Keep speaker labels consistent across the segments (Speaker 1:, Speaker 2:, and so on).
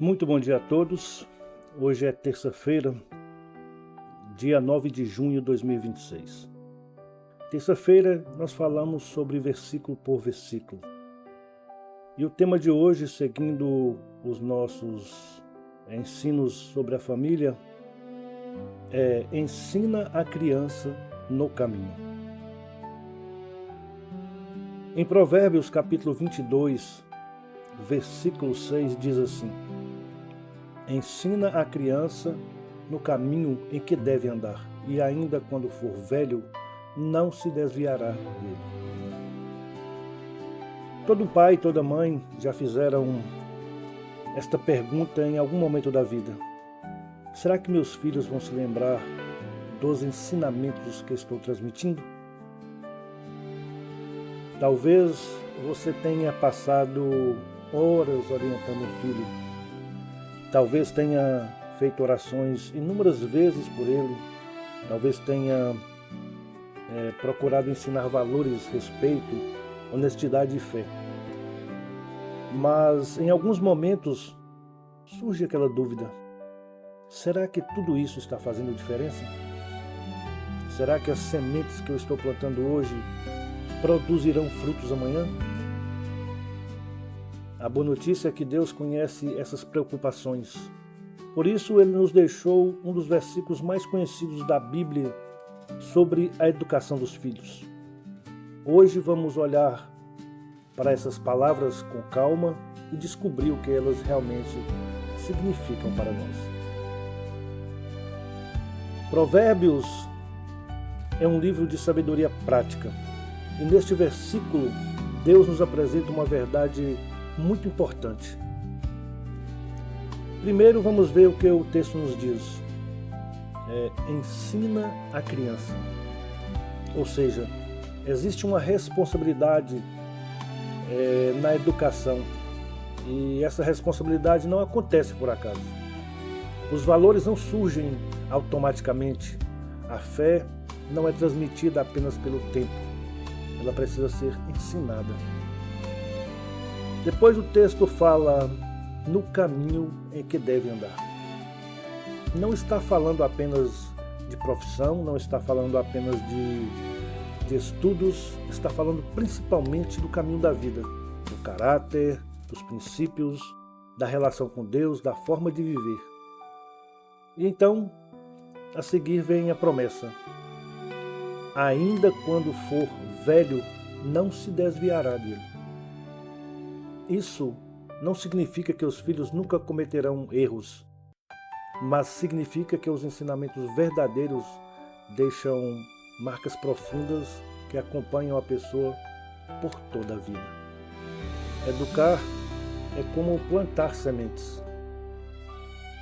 Speaker 1: Muito bom dia a todos. Hoje é terça-feira, dia 9 de junho de 2026. Terça-feira nós falamos sobre versículo por versículo. E o tema de hoje, seguindo os nossos ensinos sobre a família, é ensina a criança no caminho. Em Provérbios capítulo 22, versículo 6 diz assim: ensina a criança no caminho em que deve andar, e ainda quando for velho, não se desviará dele. Todo pai e toda mãe já fizeram esta pergunta em algum momento da vida. Será que meus filhos vão se lembrar dos ensinamentos que estou transmitindo? Talvez você tenha passado horas orientando o filho. Talvez tenha feito orações inúmeras vezes por ele. Talvez tenha procurado ensinar valores, respeito, honestidade e fé. Mas em alguns momentos surge aquela dúvida: será que tudo isso está fazendo diferença? Será que as sementes que eu estou plantando hoje produzirão frutos amanhã? A boa notícia é que Deus conhece essas preocupações. Por isso, Ele nos deixou um dos versículos mais conhecidos da Bíblia sobre a educação dos filhos. Hoje vamos olhar para essas palavras com calma e descobrir o que elas realmente significam para nós. Provérbios é um livro de sabedoria prática. E neste versículo, Deus nos apresenta uma verdade muito importante. Primeiro vamos ver o que o texto nos diz. Ensina a criança. Ou seja, existe uma responsabilidade na educação. E essa responsabilidade não acontece por acaso. Os valores não surgem automaticamente. A fé não é transmitida apenas pelo tempo. Ela precisa ser ensinada. Depois o texto fala no caminho em que deve andar. Não está falando apenas de profissão, não está falando apenas de estudos, está falando principalmente do caminho da vida, do caráter, dos princípios, da relação com Deus, da forma de viver. E então, a seguir vem a promessa: ainda quando for velho, não se desviará dele. Isso não significa que os filhos nunca cometerão erros, mas significa que os ensinamentos verdadeiros deixam marcas profundas que acompanham a pessoa por toda a vida. Educar é como plantar sementes.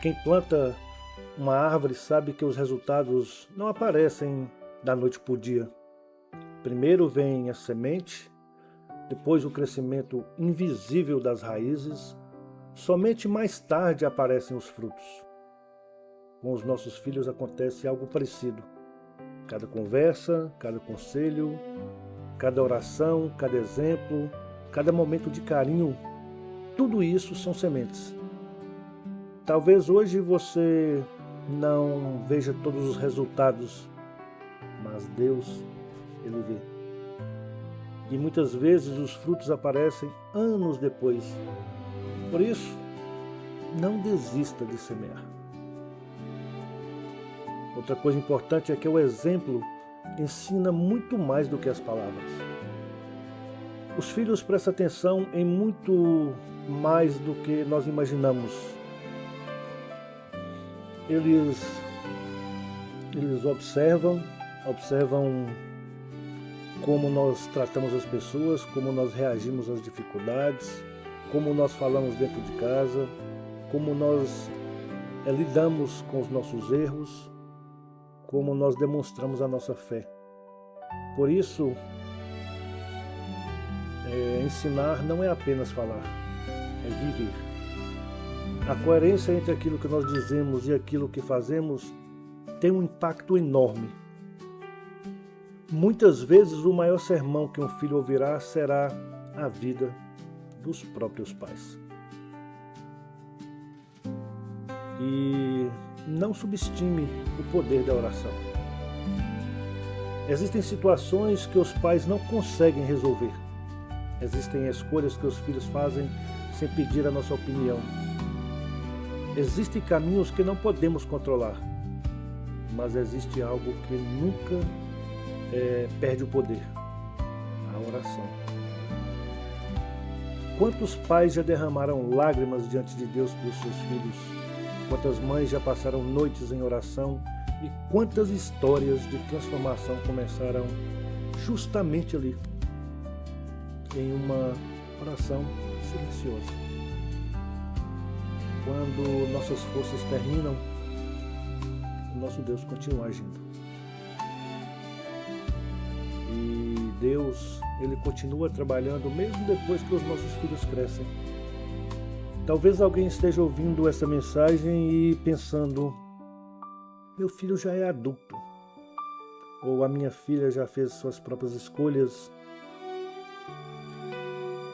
Speaker 1: Quem planta uma árvore sabe que os resultados não aparecem da noite para o dia. Primeiro vem a semente, depois o crescimento invisível das raízes, somente mais tarde aparecem os frutos. Com os nossos filhos acontece algo parecido. Cada conversa, cada conselho, cada oração, cada exemplo, cada momento de carinho, tudo isso são sementes. Talvez hoje você não veja todos os resultados, mas Deus, Ele vê. E muitas vezes os frutos aparecem anos depois. Por isso, não desista de semear. Outra coisa importante é que o exemplo ensina muito mais do que as palavras. Os filhos prestam atenção em muito mais do que nós imaginamos. Eles observam como nós tratamos as pessoas, como nós reagimos às dificuldades, como nós falamos dentro de casa, como nós lidamos com os nossos erros, como nós demonstramos a nossa fé. Por isso, ensinar não é apenas falar, é viver. A coerência entre aquilo que nós dizemos e aquilo que fazemos tem um impacto enorme. Muitas vezes o maior sermão que um filho ouvirá será a vida dos próprios pais. E não subestime o poder da oração. Existem situações que os pais não conseguem resolver. Existem escolhas que os filhos fazem sem pedir a nossa opinião. Existem caminhos que não podemos controlar, mas existe algo que nunca perde o poder: a oração. Quantos pais já derramaram lágrimas diante de Deus pelos seus filhos? Quantas mães já passaram noites em oração? E quantas histórias de transformação começaram justamente ali, em uma oração silenciosa. Quando nossas forças terminam, o nosso Deus continua agindo. E Deus, Ele continua trabalhando mesmo depois que os nossos filhos crescem. Talvez alguém esteja ouvindo essa mensagem e pensando: meu filho já é adulto, ou a minha filha já fez suas próprias escolhas.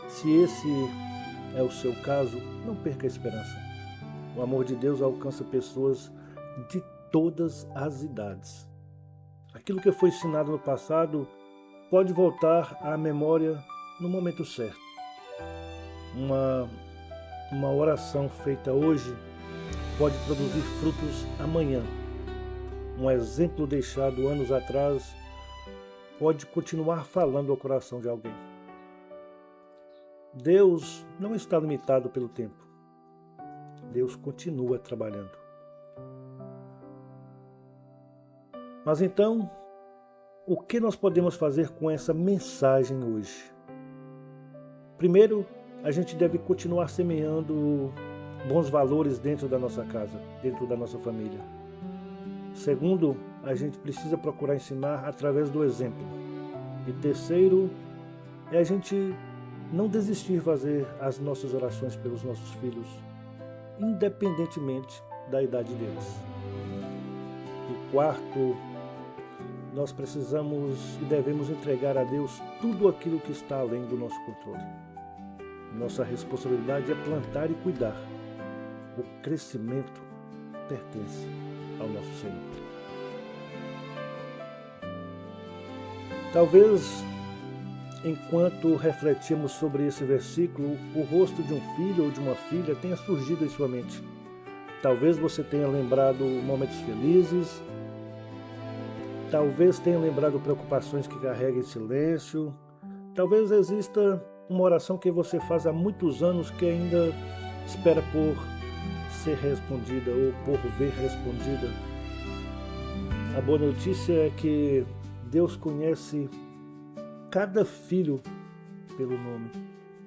Speaker 1: Se esse é o seu caso, não perca a esperança. O amor de Deus alcança pessoas de todas as idades. Aquilo que foi ensinado no passado pode voltar à memória no momento certo. Uma oração feita hoje pode produzir frutos amanhã. Um exemplo deixado anos atrás pode continuar falando ao coração de alguém. Deus não está limitado pelo tempo. Deus continua trabalhando. Mas então, o que nós podemos fazer com essa mensagem hoje? Primeiro, a gente deve continuar semeando bons valores dentro da nossa casa, dentro da nossa família. Segundo, a gente precisa procurar ensinar através do exemplo. E terceiro, é a gente não desistir de fazer as nossas orações pelos nossos filhos, independentemente da idade deles. E quarto, nós precisamos e devemos entregar a Deus tudo aquilo que está além do nosso controle. Nossa responsabilidade é plantar e cuidar. O crescimento pertence ao nosso Senhor. Talvez, enquanto refletimos sobre esse versículo, o rosto de um filho ou de uma filha tenha surgido em sua mente. Talvez você tenha lembrado momentos felizes, talvez tenha lembrado preocupações que carrega em silêncio, talvez exista uma oração que você faz há muitos anos que ainda espera por ser respondida ou por ver respondida. A boa notícia é que Deus conhece cada filho pelo nome,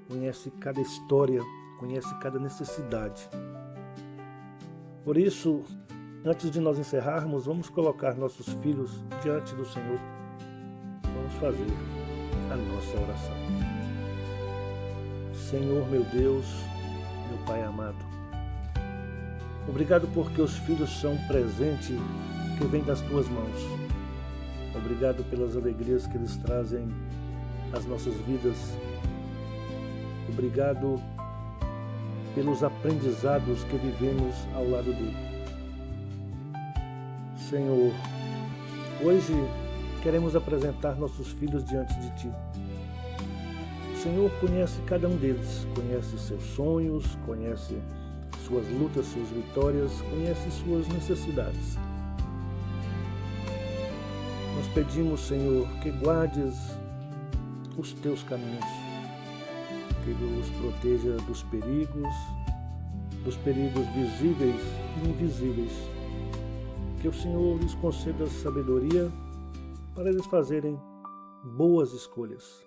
Speaker 1: conhece cada história, conhece cada necessidade. Por isso, antes de nós encerrarmos, vamos colocar nossos filhos diante do Senhor. Vamos fazer a nossa oração. Senhor, meu Deus, meu Pai amado, obrigado porque os filhos são um presente que vem das Tuas mãos. Obrigado pelas alegrias que eles trazem às nossas vidas. Obrigado pelos aprendizados que vivemos ao lado dele. Senhor, hoje queremos apresentar nossos filhos diante de Ti. O Senhor conhece cada um deles, conhece seus sonhos, conhece suas lutas, suas vitórias, conhece suas necessidades. Nós pedimos, Senhor, que guardes os Teus caminhos, que os proteja dos perigos visíveis e invisíveis. Que o Senhor lhes conceda sabedoria para eles fazerem boas escolhas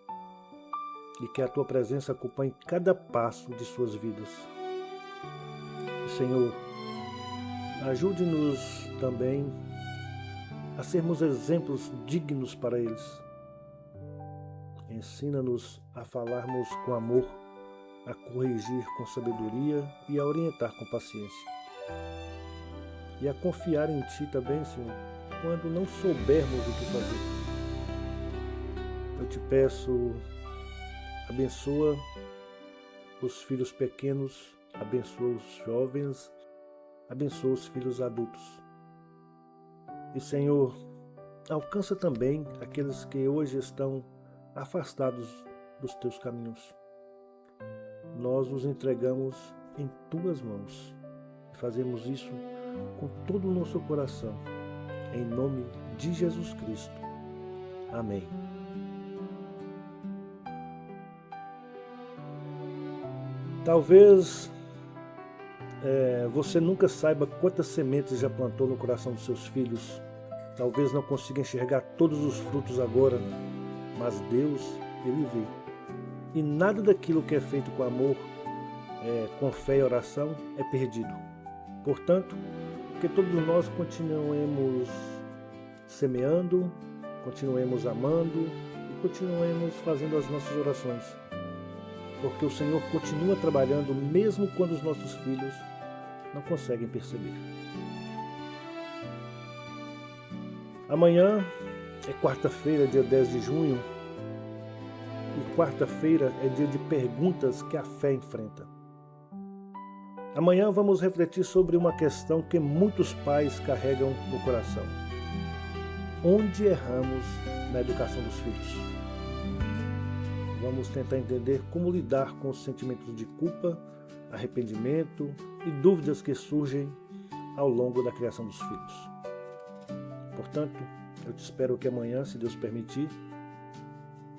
Speaker 1: e que a Tua presença acompanhe cada passo de suas vidas. Senhor, ajude-nos também a sermos exemplos dignos para eles. Ensina-nos a falarmos com amor, a corrigir com sabedoria e a orientar com paciência. E a confiar em Ti também, Senhor, quando não soubermos o que fazer. Eu Te peço, abençoa os filhos pequenos, abençoa os jovens, abençoa os filhos adultos. E, Senhor, alcança também aqueles que hoje estão afastados dos teus caminhos. Nós os entregamos em tuas mãos e fazemos isso com todo o nosso coração, em nome de Jesus Cristo. Amém. Talvez você nunca saiba quantas sementes já plantou no coração dos seus filhos. Talvez não consiga enxergar todos os frutos agora, mas Deus, Ele vê. E nada daquilo que é feito com amor, com fé e oração, é perdido. Portanto, que todos nós continuemos semeando, continuemos amando e continuemos fazendo as nossas orações. Porque o Senhor continua trabalhando mesmo quando os nossos filhos não conseguem perceber. Amanhã é quarta-feira, dia 10 de junho, e quarta-feira é dia de perguntas que a fé enfrenta. Amanhã vamos refletir sobre uma questão que muitos pais carregam no coração. Onde erramos na educação dos filhos? Vamos tentar entender como lidar com os sentimentos de culpa, arrependimento e dúvidas que surgem ao longo da criação dos filhos. Portanto, eu te espero que amanhã, se Deus permitir,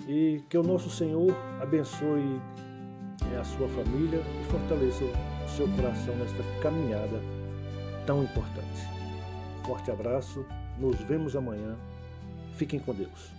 Speaker 1: e que o nosso Senhor abençoe a sua família e fortaleça o seu coração nesta caminhada tão importante. Forte abraço, nos vemos amanhã. Fiquem com Deus.